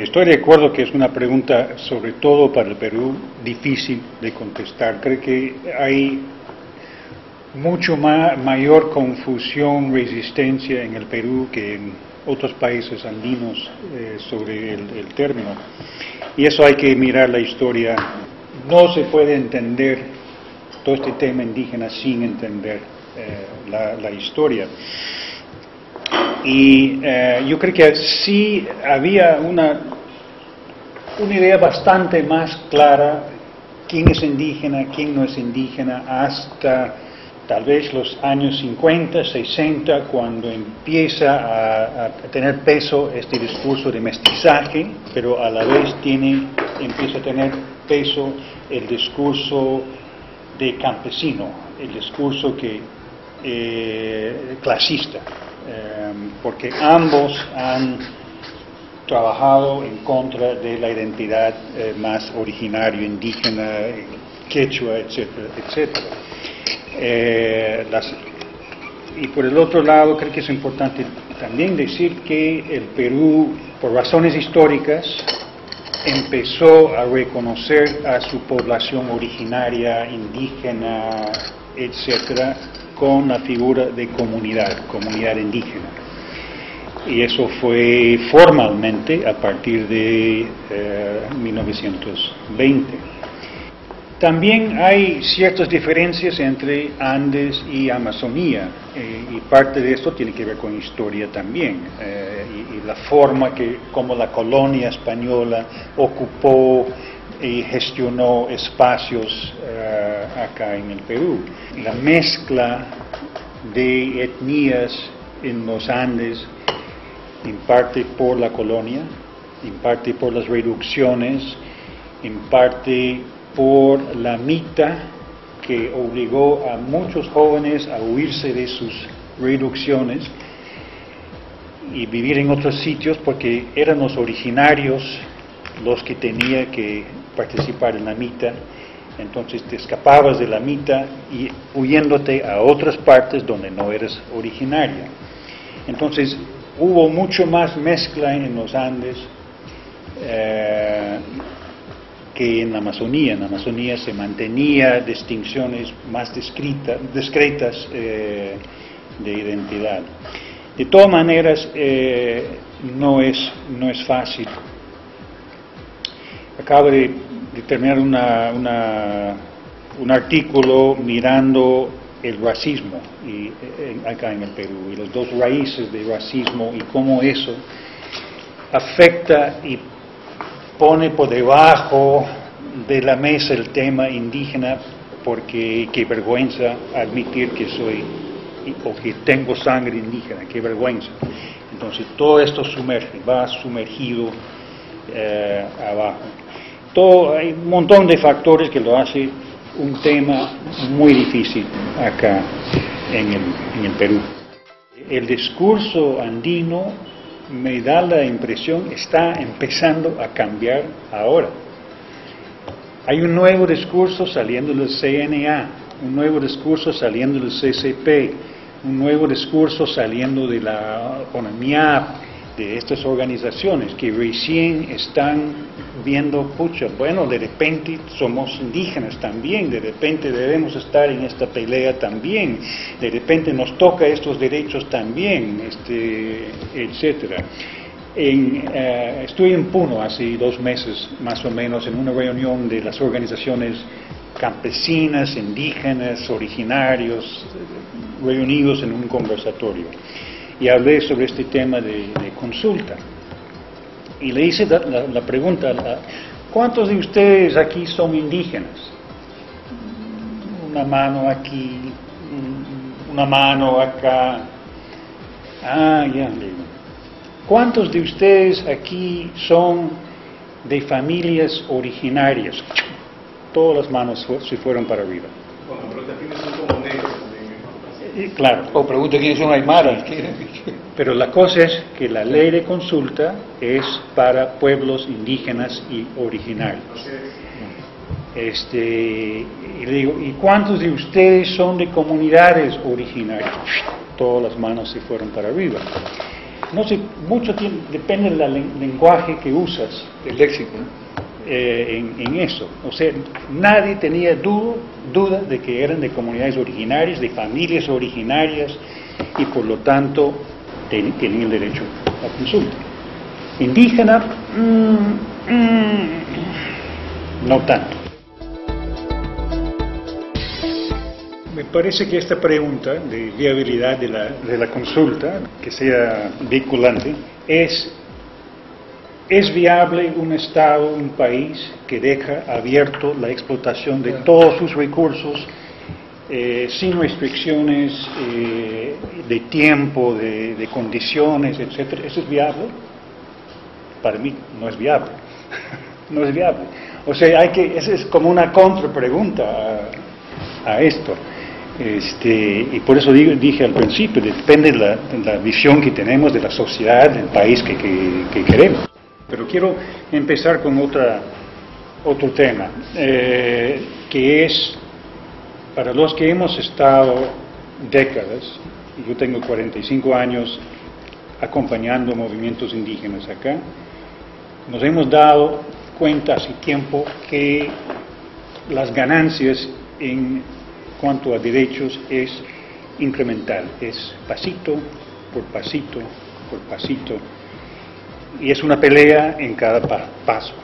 Estoy de acuerdo que es una pregunta, sobre todo para el Perú, difícil de contestar. Creo que hay mucho mayor confusión, resistencia en el Perú que en otros países andinos sobre el término. Y eso hay que mirar la historia. No se puede entender todo este tema indígena sin entender la historia. Y yo creo que sí había una idea bastante más clara quién es indígena, quién no es indígena, hasta tal vez los años 50, 60, cuando empieza a tener peso este discurso de mestizaje, pero a la vez empieza a tener peso el discurso de campesino, el discurso clasista, porque ambos han trabajado en contra de la identidad más originaria, indígena, quechua, etcétera, etcétera. Y por el otro lado, creo que es importante también decir que el Perú, por razones históricas, empezó a reconocer a su población originaria, indígena, etcétera, con la figura de comunidad indígena. Y eso fue formalmente a partir de 1920. También hay ciertas diferencias entre Andes y Amazonía, y parte de esto tiene que ver con historia también, y la forma como la colonia española ocupó y gestionó espacios acá en el Perú. La mezcla de etnias en los Andes, en parte por la colonia, en parte por las reducciones, en parte por la mita que obligó a muchos jóvenes a huirse de sus reducciones y vivir en otros sitios porque eran los originarios los que tenían que participar en la mita. Entonces te escapabas de la mita y huyéndote a otras partes donde no eres originaria. Entonces hubo mucho más mezcla en los Andes que en la Amazonía. En la Amazonía se mantenía distinciones más discretas de identidad. De todas maneras, no es fácil. Acabo de terminar un artículo mirando el racismo acá en el Perú y las dos raíces del racismo y cómo eso afecta y pone por debajo de la mesa el tema indígena, porque qué vergüenza admitir que soy o que tengo sangre indígena, qué vergüenza. Entonces todo esto va sumergido abajo. Hay un montón de factores que lo hace un tema muy difícil acá en el Perú. El discurso andino, me da la impresión, está empezando a cambiar ahora. Hay un nuevo discurso saliendo del CNA, un nuevo discurso saliendo del CCP, un nuevo discurso saliendo de la ONAMIAP, de estas organizaciones que recién están viendo, pucha, bueno, de repente somos indígenas también, de repente debemos estar en esta pelea también, de repente nos toca estos derechos también, etcétera. Estuve en Puno hace 2 meses más o menos en una reunión de las organizaciones campesinas, indígenas, originarios, reunidos en un conversatorio. Y hablé sobre este tema de consulta. Y le hice la pregunta, ¿cuántos de ustedes aquí son indígenas? Una mano aquí, una mano acá. Ah, ya, le digo. ¿Cuántos de ustedes aquí son de familias originarias? Todas las manos se fueron para arriba. Bueno, pero también son como negros. Claro. O pregunta quiénes son aymaras. Pero la cosa es que la ley de consulta es para pueblos indígenas y originarios. Y le digo, ¿y cuántos de ustedes son de comunidades originarias? Todas las manos se fueron para arriba. no sé, mucho tiempo, depende del lenguaje que usas, El léxico. en eso. O sea, nadie tenía duda de que eran de comunidades originarias, de familias originarias, y por lo tanto tenían el derecho a consulta. Indígena, no tanto. Me parece que esta pregunta de viabilidad de la consulta, que sea vinculante, es viable un Estado, un país que deja abierto la explotación de todos sus recursos sin restricciones de tiempo, de condiciones, etcétera? ¿Eso es viable? Para mí no es viable. No es viable. O sea, esa es como una contrapregunta a esto. Y por eso dije al principio, depende de la visión que tenemos de la sociedad, del país que queremos. Pero quiero empezar con otro tema, que es, para los que hemos estado décadas, yo tengo 45 años acompañando movimientos indígenas acá, nos hemos dado cuenta hace tiempo que las ganancias en cuanto a derechos es incremental, es pasito por pasito por pasito, y es una pelea en cada paso.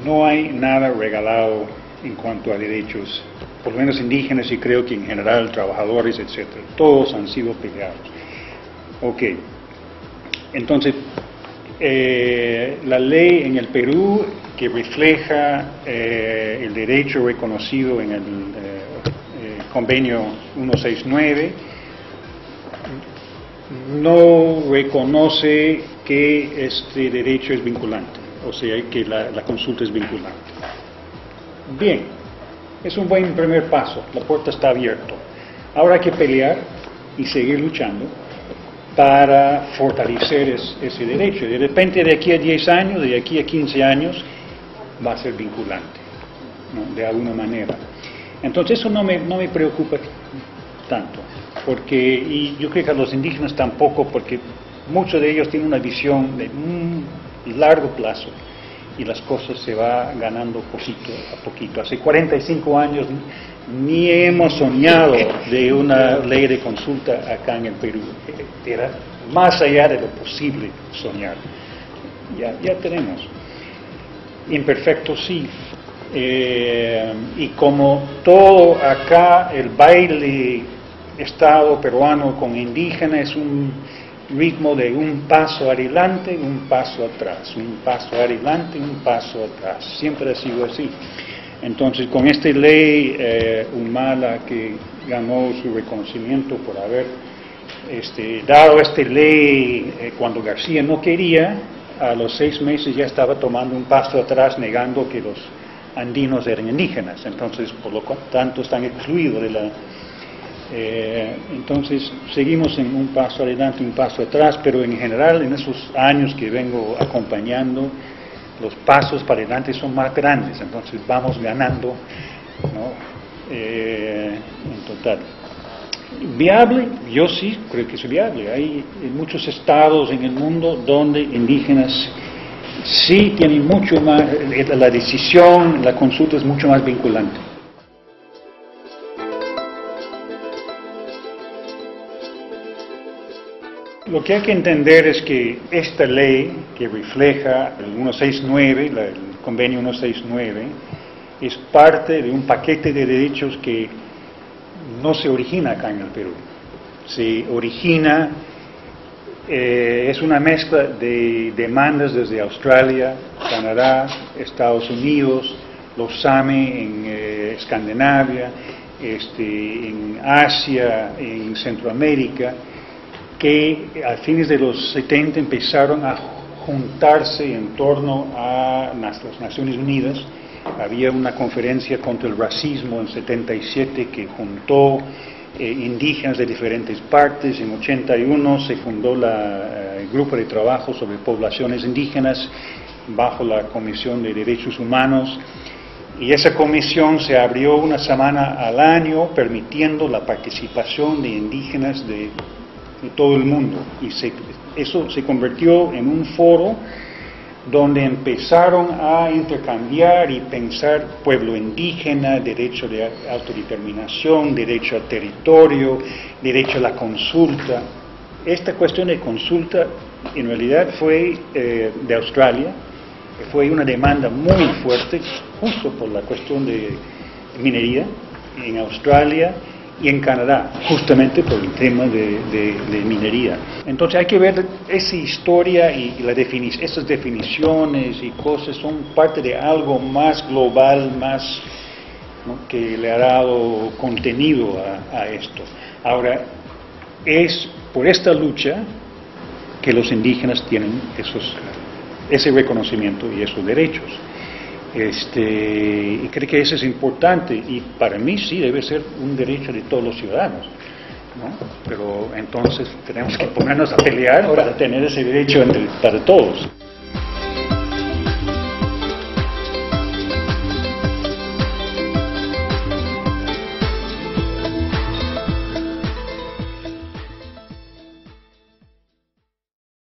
No hay nada regalado en cuanto a derechos, por lo menos indígenas y creo que en general trabajadores, etcétera. Todos han sido peleados. Ok, entonces la ley en el Perú que refleja el derecho reconocido en el convenio 169 no reconoce que este derecho es vinculante, o sea que la consulta es vinculante. Bien, es un buen primer paso, la puerta está abierta. Ahora hay que pelear y seguir luchando para fortalecer ese derecho. De repente de aquí a 10 años, de aquí a 15 años, va a ser vinculante, ¿no? De alguna manera. Entonces eso no me preocupa tanto, y yo creo que a los indígenas tampoco, porque muchos de ellos tienen una visión de largo plazo y las cosas se van ganando poquito a poquito. Hace 45 años ni hemos soñado de una ley de consulta acá en el Perú. Era más allá de lo posible soñar. Ya tenemos. Imperfecto sí. Y como todo acá, el baile Estado peruano con indígena es un ritmo de un paso adelante, un paso atrás, un paso adelante, un paso atrás. Siempre ha sido así. Entonces, con esta ley Humala, que ganó su reconocimiento por haber dado esta ley cuando García no quería, a los 6 meses ya estaba tomando un paso atrás, negando que los andinos eran indígenas. Entonces, por lo tanto, están excluidos de la... entonces, seguimos en un paso adelante, un paso atrás, pero en general, en esos años que vengo acompañando, los pasos para adelante son más grandes, entonces vamos ganando, ¿no? En total. ¿Viable? Yo sí creo que es viable. Hay muchos estados en el mundo donde indígenas sí tienen mucho más, la decisión, la consulta es mucho más vinculante. Lo que hay que entender es que esta ley que refleja el 169, el convenio 169, es parte de un paquete de derechos que no se origina acá en el Perú. Se origina, es una mezcla de demandas desde Australia, Canadá, Estados Unidos, los Sami en Escandinavia, en Asia, en Centroamérica, que a fines de los 70 empezaron a juntarse en torno a las Naciones Unidas. Había una conferencia contra el racismo en 77 que juntó indígenas de diferentes partes. En 81 se fundó el grupo de trabajo sobre poblaciones indígenas bajo la Comisión de Derechos Humanos, y esa comisión se abrió una semana al año permitiendo la participación de indígenas de de todo el mundo. Y eso se convirtió en un foro donde empezaron a intercambiar y pensar pueblo indígena, derecho de autodeterminación, derecho al territorio, derecho a la consulta. Esta cuestión de consulta en realidad fue de Australia, fue una demanda muy fuerte justo por la cuestión de minería en Australia y en Canadá, justamente por el tema de minería. Entonces hay que ver esa historia y esas definiciones y cosas son parte de algo más global, más, ¿no?, que le ha dado contenido a esto. Ahora, es por esta lucha que los indígenas tienen ese reconocimiento y esos derechos. Y creo que eso es importante y para mí sí debe ser un derecho de todos los ciudadanos, ¿no? Pero entonces tenemos que ponernos a pelear para tener ese derecho para todos.